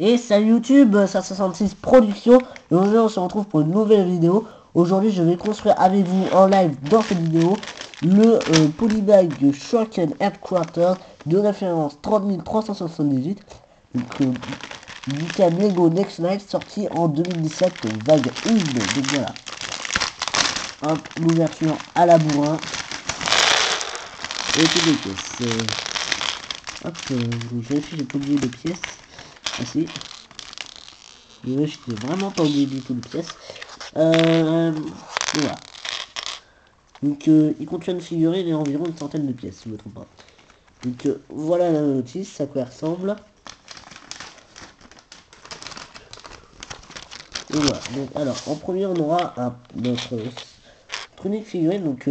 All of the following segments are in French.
Et salut YouTube, 566 Productions. Et aujourd'hui on se retrouve pour une nouvelle vidéo. Aujourd'hui je vais construire avec vous en live dans cette vidéo le polybag Shrunken Headquarters de référence 30378. Donc du cas Lego Next Night sorti en 2017 vague 1. Donc voilà. Hop, l'ouverture à la bourrin. Et toutes les pièces. Hop, je vérifie, j'ai pas oublié de pièces. Ah si. Je n'ai vraiment pas oublié du tout de pièces. Voilà. Donc il contient une figurine et environ une centaine de pièces, si je ne me trompe pas. Donc voilà la notice, à quoi elle ressemble. Et voilà. Donc alors, en premier on aura notre unique figurine. Donc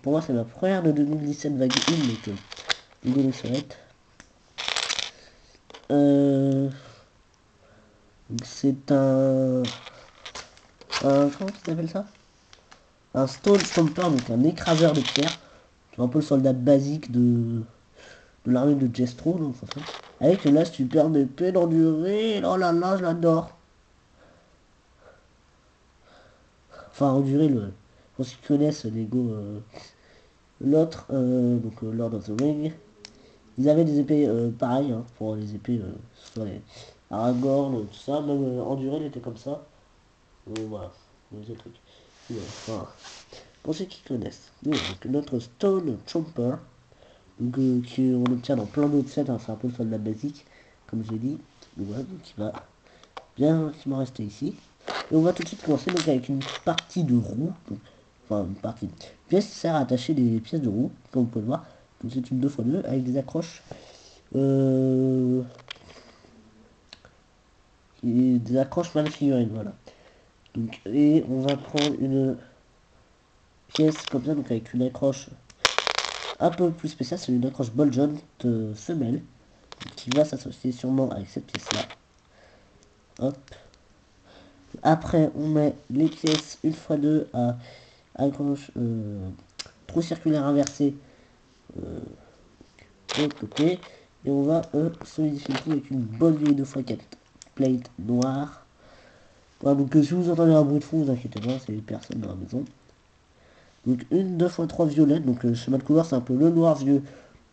pour moi c'est ma première de 2017 vague 1, donc il est surette. C'est comment tu appelles ça? Un Stone Stomper, donc un écraseur de pierre. C'est un peu le soldat basique de l'armée de Jestro, donc en fait. Avec la super épée d'endurée. Oh là là, je l'adore. Enfin, endurée, pour ceux qui connaissent Lego, l'autre, donc Lord of the Ring, ils avaient des épées pareilles, hein, pour les épées, soit les Aragorn, tout ça, même endurée, elle était comme ça. Voilà, les trucs. Voilà. Pour ceux qui connaissent, donc, notre Stone Chomper, donc, qu'on obtient dans plein d'autres sets, hein, c'est un peu le soldat basique, comme je l'ai dit. Donc voilà, donc il va bien m'en rester ici. Et on va tout de suite commencer donc avec une partie de roue. Donc, enfin une partie. Une pièce qui sert à attacher des pièces de roue, comme vous pouvez le voir. Donc c'est une 2x2 avec des accroches. Et des accroches mal figurines, voilà. Donc, et on va prendre une pièce comme ça, donc avec une accroche un peu plus spéciale, c'est une accroche ball joint femelle qui va s'associer sûrement avec cette pièce là. Hop. Après on met les pièces 1x2 à accroche trou circulaire inversé de l'autre côté, et on va solidifier le tout avec une bonne vieille 2x4 plate noire. Voilà, donc si vous entendez un bruit de fond, vous inquiétez pas, c'est les personnes dans la maison. Donc une 2x3 violette, donc le schéma de couleur c'est un peu le noir vieux,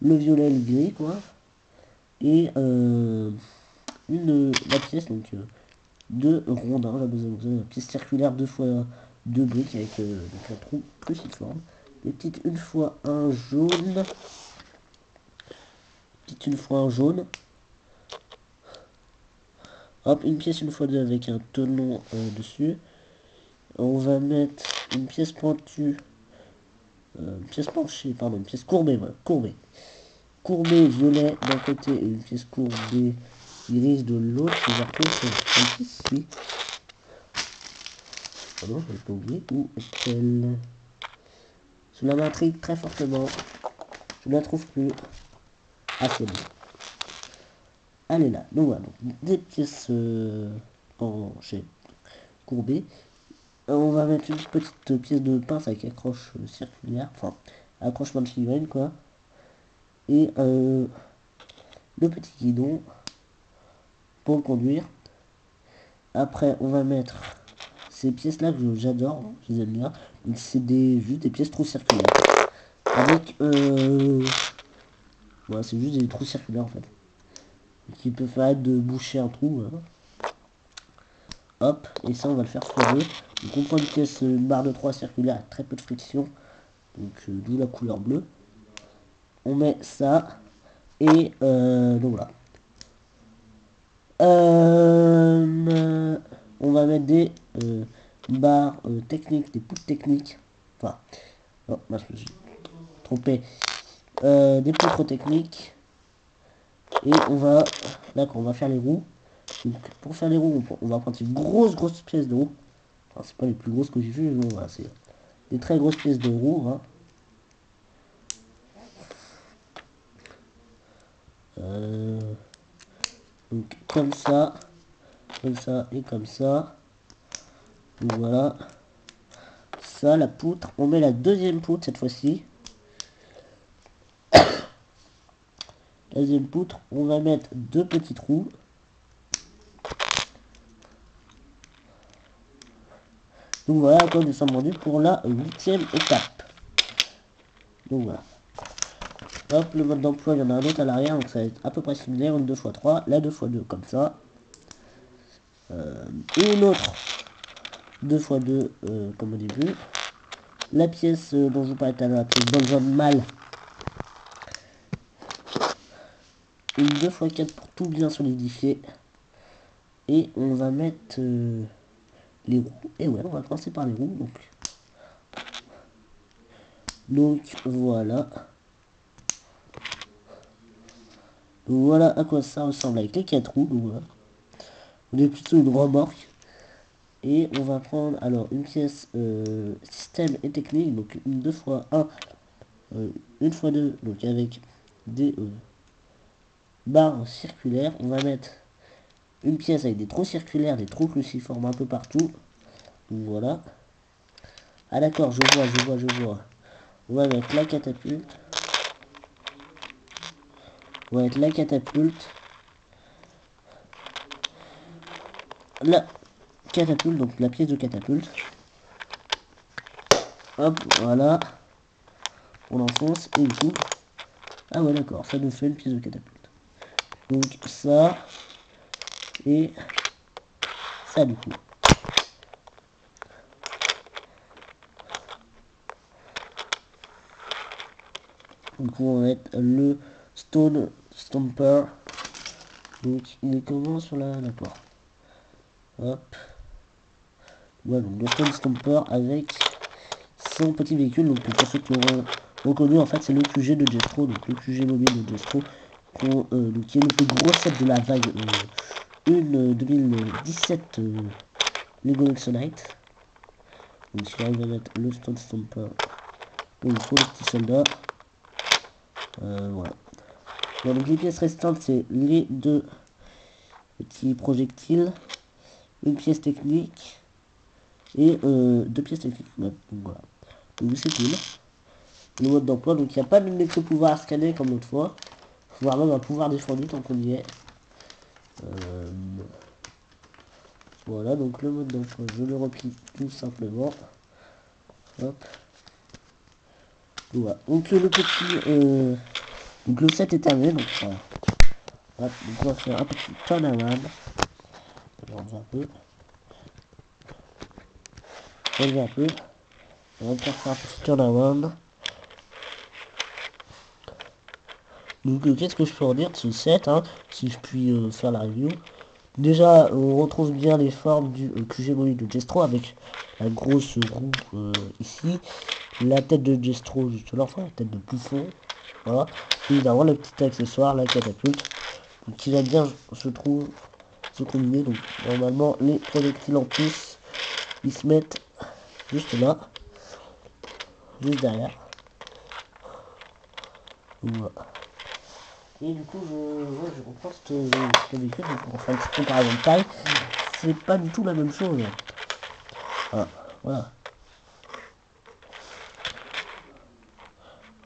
le violet, le gris quoi. Et la pièce, donc deux rondins, j'ai besoin d'une pièce circulaire 2x2 briques avec donc un trou cruciforme. Des petites une fois un jaune. Petite une fois un jaune. Hop, une pièce une fois deux avec un tenon dessus. On va mettre une pièce pointue. Une pièce penchée, pardon, une pièce courbée, voilà, courbée. Courbée violet d'un côté et une pièce courbée grise de l'autre. Je vais retrouver ici. Pardon, je l'ai pas oublié. Où est-elle? Cela m'intrigue très fortement. Je ne la trouve plus. Ah, c'est bon. Elle est là. Donc voilà, donc, des pièces penchées, courbées. On va mettre une petite pièce de pince avec accroche circulaire, enfin accrochement de figurine quoi. Et le petit guidon pour le conduire. Après on va mettre ces pièces là que j'adore, je les aime bien. Donc c'est juste des pièces trous circulaires. Avec voilà, c'est juste des trous circulaires en fait. Qui peuvent permettre de boucher un trou. Voilà. Hop, et ça on va le faire x2. Donc on prend une pièce, une barre de 3 circulaire avec très peu de friction. Donc d'où la couleur bleue. On met ça. Et donc voilà. On va mettre des barres techniques, des poutres techniques. Enfin, oh, je me suis trompé. Des poutres techniques. Et on va, d'accord, on va faire les roues. Donc, pour faire les roues, on va prendre une grosse pièce de roue. Enfin, c'est pas les plus grosses que j'ai vues, mais voilà, c'est des très grosses pièces de roue. Hein. Donc comme ça et comme ça. Donc voilà. Ça, la poutre. On met la deuxième poutre cette fois-ci. La deuxième poutre, on va mettre deux petits trous. Donc voilà à quoi nous sommes rendus pour la 8e étape. Donc voilà. Hop, le mode d'emploi, il y en a un autre à l'arrière, donc ça va être à peu près similaire, une 2x3, la 2x2 comme ça. Une autre 2x2 comme au début. La pièce dont je vous parlais tout à l'heure, la pièce dans le jaune mâle. Une 2x4 pour tout bien solidifier. Et on va mettre les roues. Et ouais, on va commencer par les roues. Donc voilà. Voilà à quoi ça ressemble avec les 4 roues. Donc voilà. On est plutôt une remorque. Et on va prendre alors une pièce système et technique. Donc une 2x1. Une x 2. Donc avec des barres circulaires. On va mettre une pièce avec des trous circulaires, des trous cruciformes un peu partout. Donc voilà. Ah d'accord, je vois. On va mettre la catapulte. On va mettre la catapulte. La catapulte, donc la pièce de catapulte. Hop, voilà. On l'enfonce et il s'ouvre. Ah ouais d'accord, ça nous fait une pièce de catapulte. Donc ça et ça du coup. Donc on va mettre le Stone Stomper. Donc il est comment sur la d'accord. Hop. Voilà, donc le Stone Stomper avec son petit véhicule. Donc pour ceux qui l'auront reconnu, en fait c'est le QG de Jestro, donc le QG mobile de Jestro, donc qui est le plus gros set de la vague 2017 Lego Exonite. Donc si on va mettre le Stone Stomper, donc il faut les petits soldats. Voilà. Bon, donc les pièces restantes c'est les deux petits projectiles, une pièce technique et deux pièces techniques. Donc voilà. Donc c'est cool. Le mode d'emploi, donc il n'y a pas de pouvoir scanner comme l'autre fois, voire même un pouvoir défendu tant qu'on y est. Voilà, donc le mode d'emploi, je le replie tout simplement. Hop. Voilà. Donc le petit donc le set est terminé, donc voilà. Hop, donc on va faire un petit turnaround. On va un peu. Relever un peu. On va faire un petit turnaround. Donc qu'est-ce que je peux en dire de ce set, hein, si je puis faire la review. Déjà, on retrouve bien les formes du QG mobile de Jestro avec la grosse roue ici, la tête de Jestro juste là, enfin la tête de Bouffon, voilà, et évidemment le petit accessoire, la catapulte, donc, qui va bien, je trouve, se combiner. Donc normalement les projectiles en plus, ils se mettent juste là, juste derrière, voilà. Et du coup, je reprends ce véhicule pour faire une petite comparaison de taille. C'est pas du tout la même chose. Voilà.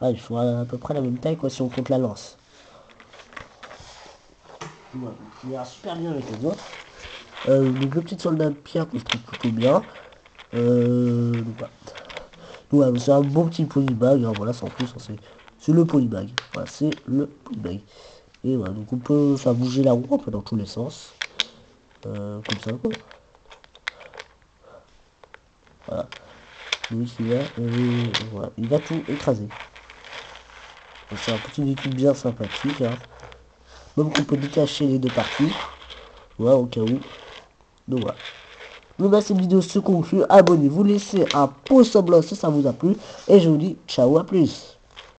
Ah, il faut à peu près la même taille quoi si on compte la lance. Voilà. Il ira super bien avec les autres. Donc le petit soldat de pierre que je trouve plutôt bien. Donc, voilà, c'est un bon petit polybag. Hein, voilà, c'est en plus, c'est le polybag. Voilà, c'est le polybag. Et voilà, donc on peut faire bouger la roue un peu dans tous les sens. Comme ça quoi. Voilà. Lui voilà, il va tout écraser. C'est un petit véhicule bien sympathique. Hein. Même qu'on peut détacher les deux parties. Voilà, au cas où. Donc voilà. Donc là, cette vidéo se conclut. Abonnez-vous, laissez un pouce bleu si ça vous a plu. Et je vous dis ciao, à plus.